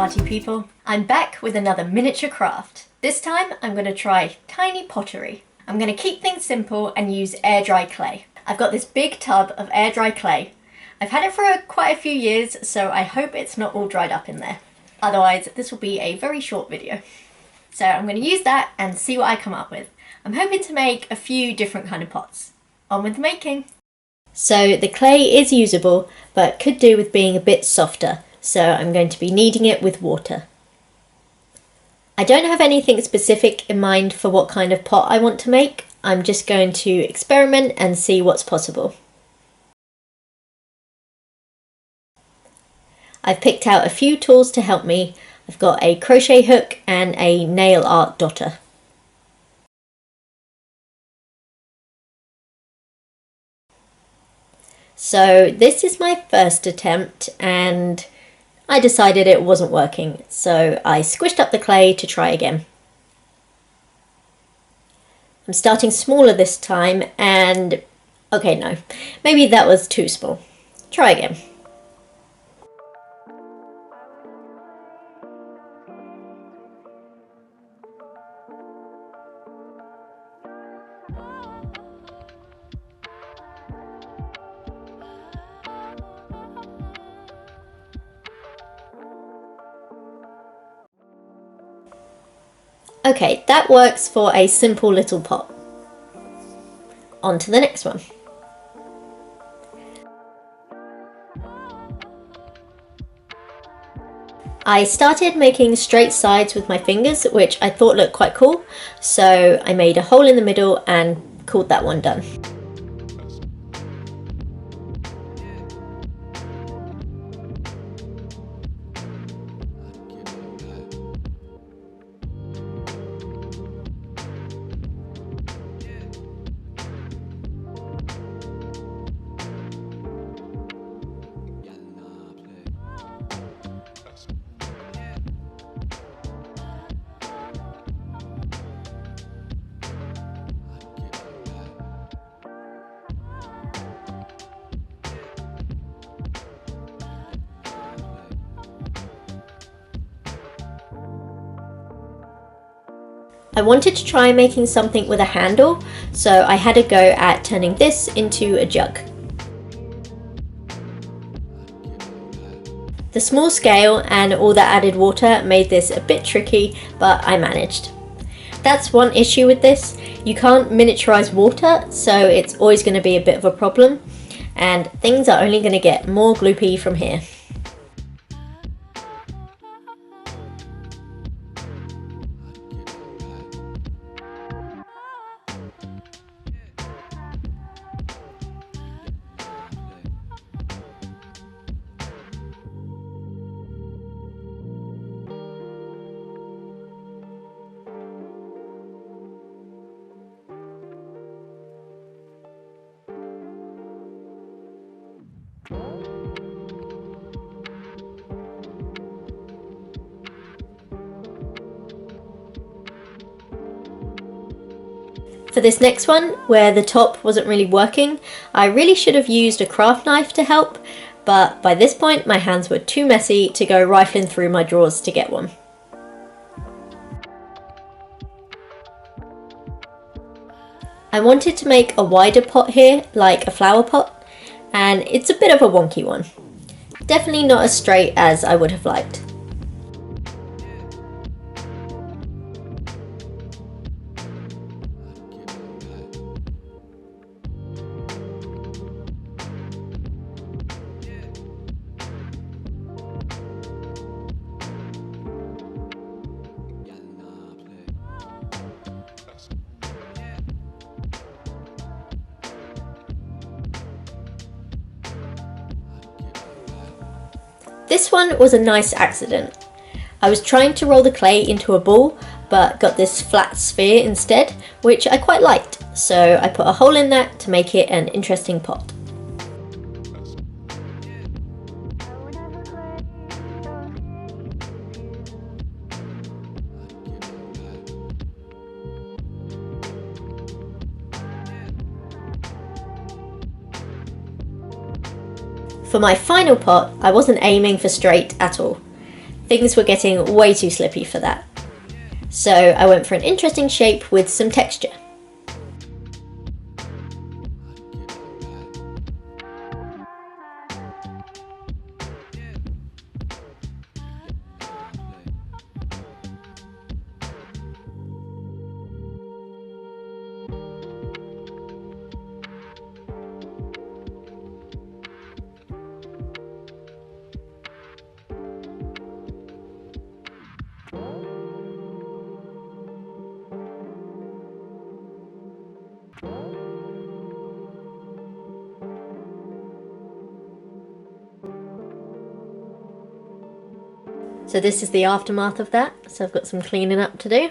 party people. I'm back with another miniature craft. This time I'm going to try tiny pottery. I'm going to keep things simple and use air dry clay. I've got this big tub of air dry clay. I've had it for quite a few years, so I hope it's not all dried up in there. Otherwise this will be a very short video. So I'm going to use that and see what I come up with. I'm hoping to make a few different kind of pots. On with the making! So the clay is usable, but could do with being a bit softer, so I'm going to be kneading it with water. I don't have anything specific in mind for what kind of pot I want to make. I'm just going to experiment and see what's possible. I've picked out a few tools to help me. I've got a crochet hook and a nail art dotter. So this is my first attempt and I decided it wasn't working, so I squished up the clay to try again. I'm starting smaller this time and okay, no, maybe that was too small. Try again. Okay, that works for a simple little pot. On to the next one. I started making straight sides with my fingers, which I thought looked quite cool, so I made a hole in the middle and called that one done. I wanted to try making something with a handle, so I had a go at turning this into a jug. The small scale and all that added water made this a bit tricky, but I managed. That's one issue with this. You can't miniaturize water, so it's always going to be a bit of a problem, and things are only going to get more gloopy from here. For this next one, where the top wasn't really working, I really should have used a craft knife to help, but by this point my hands were too messy to go rifling through my drawers to get one. I wanted to make a wider pot here, like a flower pot, and it's a bit of a wonky one. Definitely not as straight as I would have liked. This one was a nice accident. I was trying to roll the clay into a ball, but got this flat sphere instead, which I quite liked, so I put a hole in that to make it an interesting pot. For my final pot, I wasn't aiming for straight at all. things were getting way too slippy for that. So I went for an interesting shape with some texture. So this is the aftermath of that, so I've got some cleaning up to do.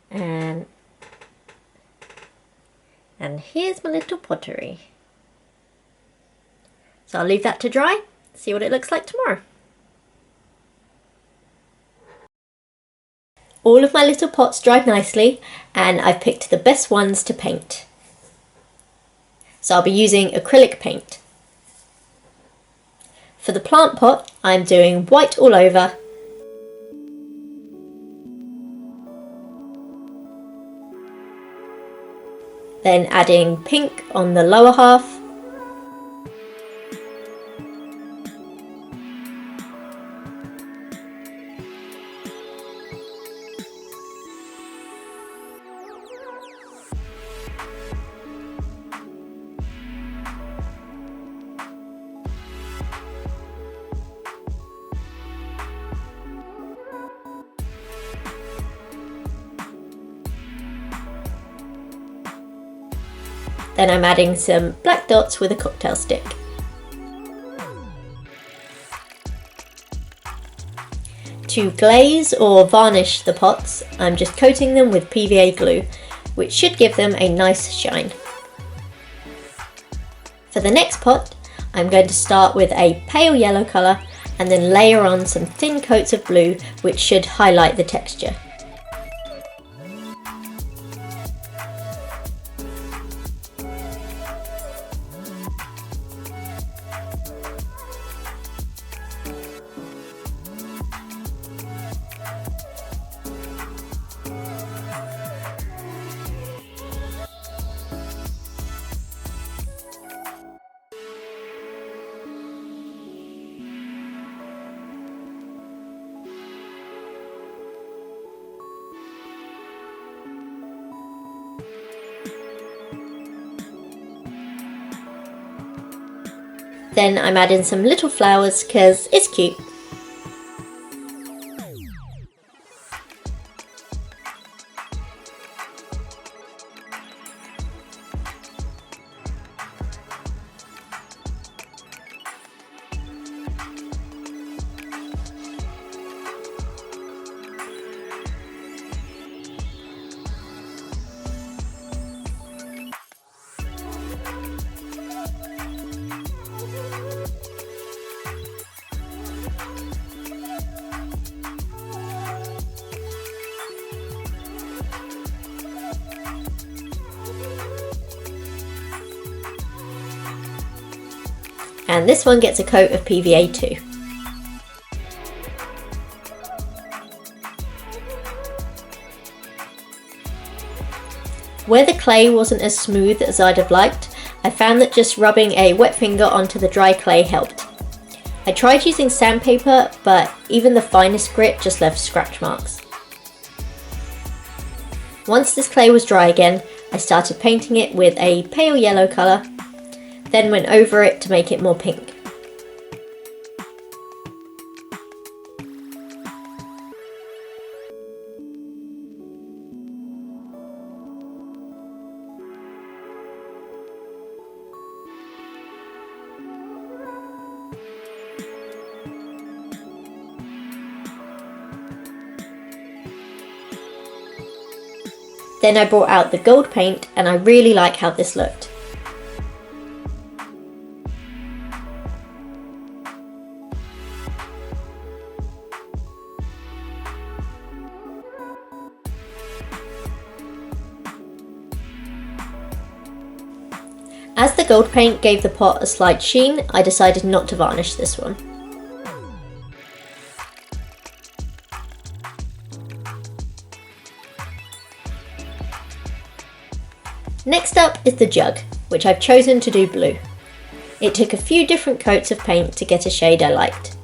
And here's my little pottery. So I'll leave that to dry, see what it looks like tomorrow. All of my little pots dried nicely, and I've picked the best ones to paint. So I'll be using acrylic paint. For the plant pot, I'm doing white all over, then adding pink on the lower half, then I'm adding some black dots with a cocktail stick. To glaze or varnish the pots, I'm just coating them with PVA glue, which should give them a nice shine. For the next pot, I'm going to start with a pale yellow colour and then layer on some thin coats of blue, which should highlight the texture. Then I'm adding some little flowers because it's cute. And this one gets a coat of PVA too. Where the clay wasn't as smooth as I'd have liked, I found that just rubbing a wet finger onto the dry clay helped. I tried using sandpaper, but even the finest grit just left scratch marks. Once this clay was dry again, I started painting it with a pale yellow colour, then went over it to make it more pink. Then I brought out the gold paint and I really like how this looked. As the gold paint gave the pot a slight sheen, I decided not to varnish this one. up is the jug, which I've chosen to do blue. It took a few different coats of paint to get a shade I liked.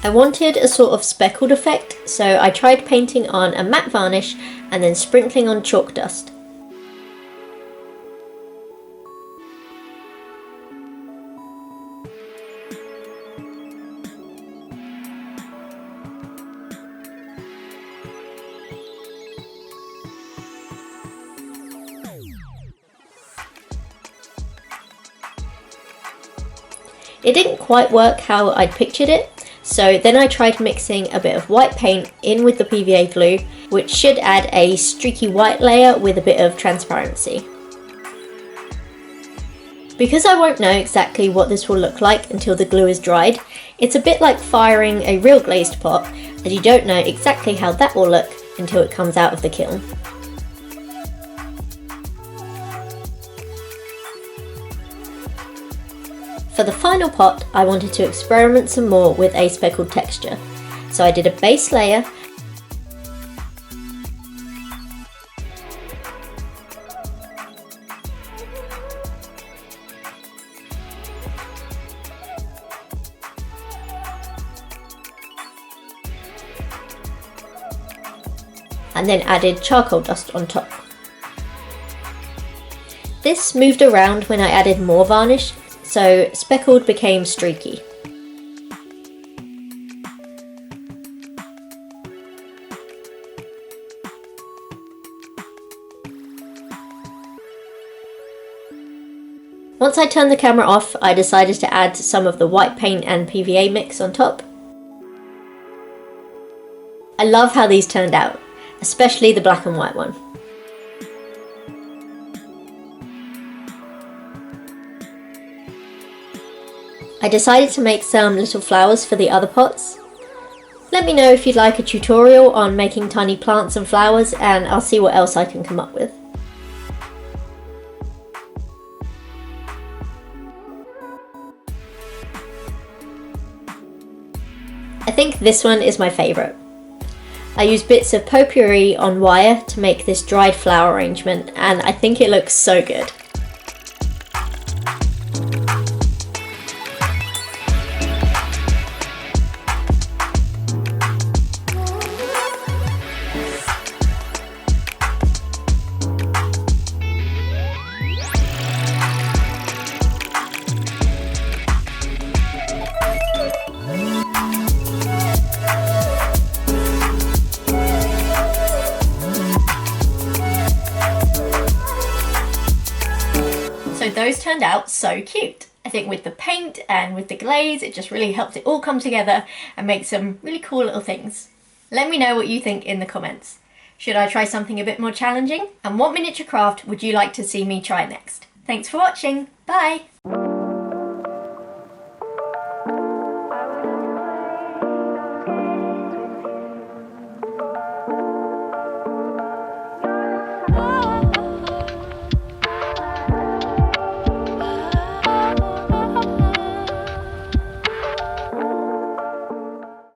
I wanted a sort of speckled effect, so I tried painting on a matte varnish and then sprinkling on chalk dust. It didn't quite work how I'd pictured it, so then I tried mixing a bit of white paint in with the PVA glue, which should add a streaky white layer with a bit of transparency. Because I won't know exactly what this will look like until the glue is dried, it's a bit like firing a real glazed pot, as you don't know exactly how that will look until it comes out of the kiln. For the final pot, I wanted to experiment some more with a speckled texture, so I did a base layer and then added charcoal dust on top. This moved around when I added more varnish, so speckled became streaky. Once I turned the camera off, I decided to add some of the white paint and PVA mix on top. I love how these turned out, especially the black and white one. I decided to make some little flowers for the other pots. Let me know if you'd like a tutorial on making tiny plants and flowers, and I'll see what else I can come up with. I think this one is my favourite. I used bits of pottery on wire to make this dried flower arrangement, and I think it looks so good. So those turned out so cute. I think with the paint and with the glaze, it just really helped it all come together and make some really cool little things. Let me know what you think in the comments. Should I try something a bit more challenging? And what miniature craft would you like to see me try next? Thanks for watching. Bye!